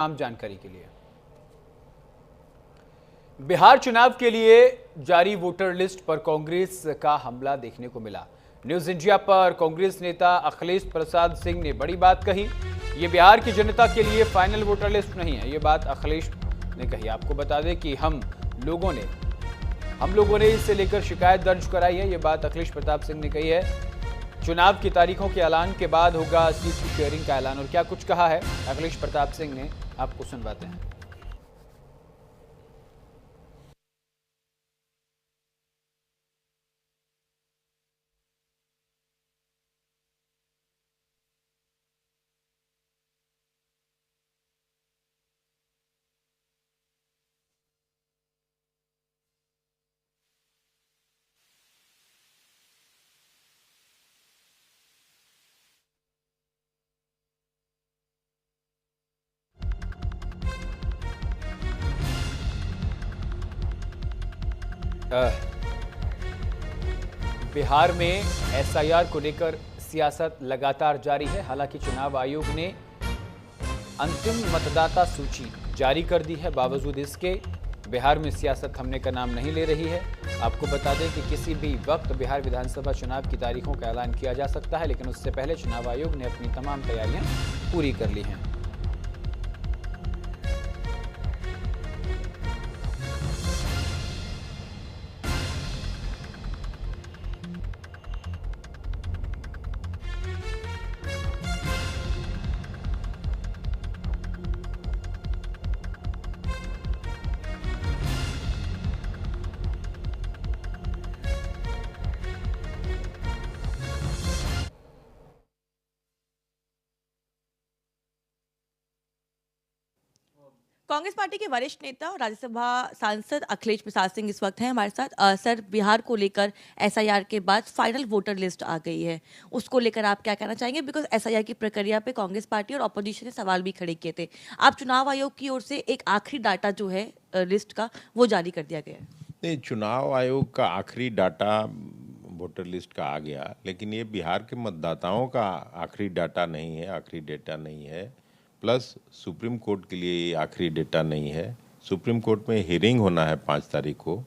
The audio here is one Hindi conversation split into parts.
आम जानकारी के लिए। बिहार चुनाव के लिए जारी वोटर लिस्ट पर कांग्रेस का हमला देखने को मिला। न्यूज इंडिया पर कांग्रेस नेता अखिलेश प्रसाद सिंह ने बड़ी बात कही। ये बिहार की जनता के लिए फाइनल वोटर लिस्ट नहीं है, ये बात अखिलेश ने कही। आपको बता दें कि हम लोगों ने इससे लेकर शिकायत दर्ज कराई है, ये बात अखिलेश प्रताप सिंह ने कही है। चुनाव की तारीखों के ऐलान के बाद होगा सीट की शेयरिंग का ऐलान। और क्या कुछ कहा है अखिलेश प्रताप सिंह ने, आपको सुनवाते हैं। बिहार में एसआईआर को लेकर सियासत लगातार जारी है। हालांकि चुनाव आयोग ने अंतिम मतदाता सूची जारी कर दी है, बावजूद इसके बिहार में सियासत थमने का नाम नहीं ले रही है। आपको बता दें कि किसी भी वक्त बिहार विधानसभा चुनाव की तारीखों का ऐलान किया जा सकता है, लेकिन उससे पहले चुनाव आयोग ने अपनी तमाम तैयारियां पूरी कर ली हैं। कांग्रेस पार्टी के वरिष्ठ नेता और राज्यसभा सांसद अखिलेश प्रसाद सिंह इस वक्त हैं हमारे साथ। सर, बिहार को लेकर एसआईआर के बाद फाइनल वोटर लिस्ट आ गई है, उसको लेकर आप क्या कहना चाहेंगे? बिकॉज एसआईआर की प्रक्रिया पे कांग्रेस पार्टी और ऑपोजिशन ने सवाल भी खड़े किए थे। आप चुनाव आयोग की ओर से एक आखिरी डाटा जो है लिस्ट का, वो जारी कर दिया गया है। नहीं, चुनाव आयोग का आखिरी डाटा वोटर लिस्ट का आ गया, लेकिन ये बिहार के मतदाताओं का आखिरी डाटा नहीं है, आखिरी डेटा नहीं है। प्लस सुप्रीम कोर्ट के लिए ये आखिरी डेटा नहीं है। सुप्रीम कोर्ट में हियरिंग होना है 5 तारीख को,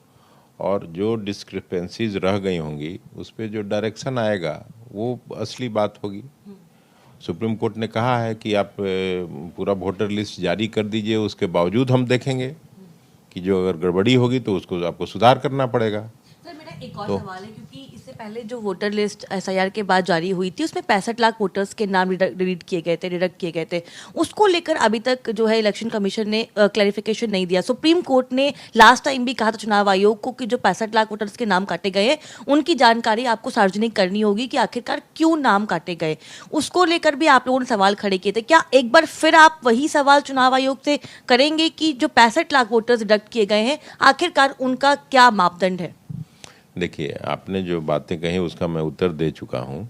और जो डिस्क्रिपेंसीज रह गई होंगी उस पर जो डायरेक्शन आएगा वो असली बात होगी। सुप्रीम कोर्ट ने कहा है कि आप पूरा वोटर लिस्ट जारी कर दीजिए, उसके बावजूद हम देखेंगे कि जो अगर गड़बड़ी होगी तो उसको आपको सुधार करना पड़ेगा। सर, मेरा एक और सवाल है, क्योंकि इससे पहले जो वोटर लिस्ट एसआईआर के बाद जारी हुई थी उसमें 65 लाख वोटर्स के नाम डिलीट किए गए थे, डिडक्ट किए गए थे। उसको लेकर अभी तक जो है इलेक्शन कमीशन ने क्लैरिफिकेशन नहीं दिया। सुप्रीम कोर्ट ने लास्ट टाइम भी कहा था चुनाव आयोग को कि जो 65 लाख वोटर्स के नाम काटे गए हैं उनकी जानकारी आपको सार्वजनिक करनी होगी कि आखिरकार क्यों नाम काटे गए। उसको लेकर भी आप लोगों ने सवाल खड़े किए थे। क्या एक बार फिर आप वही सवाल चुनाव आयोग से करेंगे कि जो 65 लाख वोटर्स डिडक्ट किए गए हैं आखिरकार उनका क्या मापदंड है? देखिए, आपने जो बातें कही उसका मैं उत्तर दे चुका हूँ।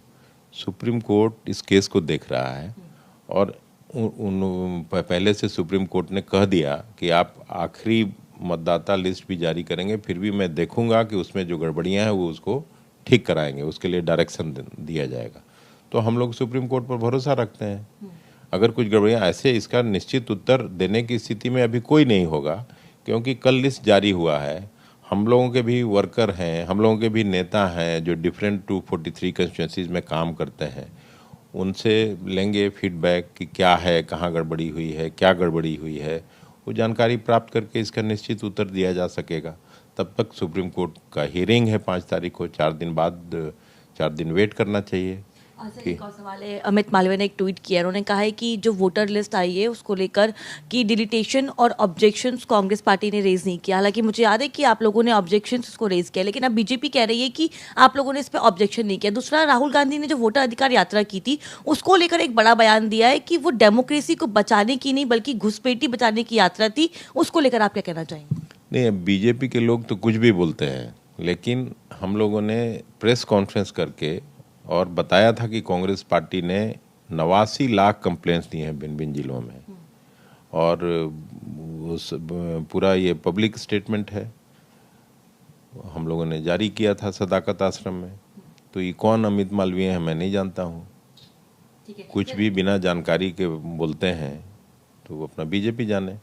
सुप्रीम कोर्ट इस केस को देख रहा है, और पहले से सुप्रीम कोर्ट ने कह दिया कि आप आखिरी मतदाता लिस्ट भी जारी करेंगे, फिर भी मैं देखूंगा कि उसमें जो गड़बड़ियां हैं वो उसको ठीक कराएंगे, उसके लिए डायरेक्शन दिया जाएगा। तो हम लोग सुप्रीम कोर्ट पर भरोसा रखते हैं। अगर कुछ गड़बड़ियाँ ऐसे, इसका निश्चित उत्तर देने की स्थिति में अभी कोई नहीं होगा, क्योंकि कल लिस्ट जारी हुआ है। हम लोगों के भी वर्कर हैं, हम लोगों के भी नेता हैं जो डिफरेंट 243 कंस्टिट्यूंसीज में काम करते हैं। उनसे लेंगे फीडबैक कि क्या है, कहाँ गड़बड़ी हुई है, क्या गड़बड़ी हुई है। वो जानकारी प्राप्त करके इसका निश्चित उत्तर दिया जा सकेगा। तब तक सुप्रीम कोर्ट का हियरिंग है 5 तारीख को, 4 दिन बाद 4 दिन वेट करना चाहिए। सर, एक और सवाल है। अमित मालवीय ने एक ट्वीट किया, उन्होंने कहा है कि जो वोटर लिस्ट आई है उसको लेकर कि डिलीटेशन और ऑब्जेक्शंस कांग्रेस पार्टी ने रेज नहीं किया। हालांकि मुझे याद है कि आप लोगों ने ऑब्जेक्शंस उसको रेज किया, लेकिन अब बीजेपी कह रही है कि आप लोगों ने इस पर ऑब्जेक्शन नहीं किया। दूसरा, राहुल गांधी ने जो वोटर अधिकार यात्रा की थी उसको लेकर एक बड़ा बयान दिया है कि वो डेमोक्रेसी को बचाने की नहीं बल्कि घुसपैठी बचाने की यात्रा थी। उसको लेकर आप क्या कहना चाहेंगे? नहीं, बीजेपी के लोग तो कुछ भी बोलते हैं, लेकिन हम लोगों ने प्रेस कॉन्फ्रेंस करके और बताया था कि कांग्रेस पार्टी ने 89 लाख कंप्लेंट्स दिए हैं भिन्न भिन्न जिलों में, और उस पूरा ये पब्लिक स्टेटमेंट है, हम लोगों ने जारी किया था सदाकत आश्रम में। तो ये कौन अमित मालवीय है मैं नहीं जानता हूँ, कुछ भी बिना जानकारी के बोलते हैं। तो वो अपना बीजेपी जाने।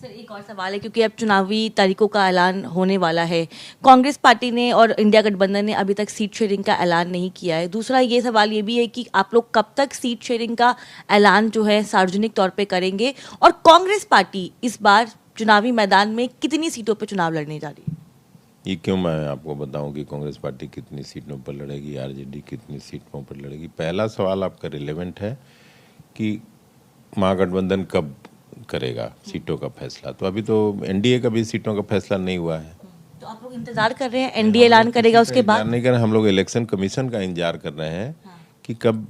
सर एक और सवाल है, क्योंकि अब चुनावी तारीखों का ऐलान होने वाला है, कांग्रेस पार्टी ने और इंडिया गठबंधन ने अभी तक सीट शेयरिंग का ऐलान नहीं किया है। दूसरा ये सवाल ये भी है कि आप लोग कब तक सीट शेयरिंग का ऐलान जो है सार्वजनिक तौर पे करेंगे, और कांग्रेस पार्टी इस बार चुनावी मैदान में कितनी सीटों पर चुनाव लड़ने जा रही है? ये क्यों मैं आपको बताऊं कि कांग्रेस पार्टी कितनी सीटों पर लड़ेगी, आरजेडी कितनी सीटों पर लड़ेगी। पहला सवाल आपका रिलेवेंट है कि महागठबंधन कब करेगा सीटों का फैसला। तो अभी तो एनडीए का भी सीटों का फैसला नहीं हुआ है। तो आप लोग इंतजार कर रहे हैं एनडीए ऐलान करेगा उसके बाद? नहीं कर, हम लोग इलेक्शन कमीशन का इंतजार कर रहे हैं कि कब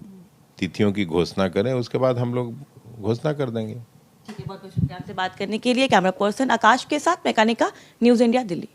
तिथियों की घोषणा करें, उसके बाद हम लोग घोषणा कर देंगे। ठीक है, बहुत बहुत शुक्रिया आपसे बात करने के लिए। कैमरा पर्सन आकाश के साथ मैं कनिका, न्यूज़ इंडिया, दिल्ली।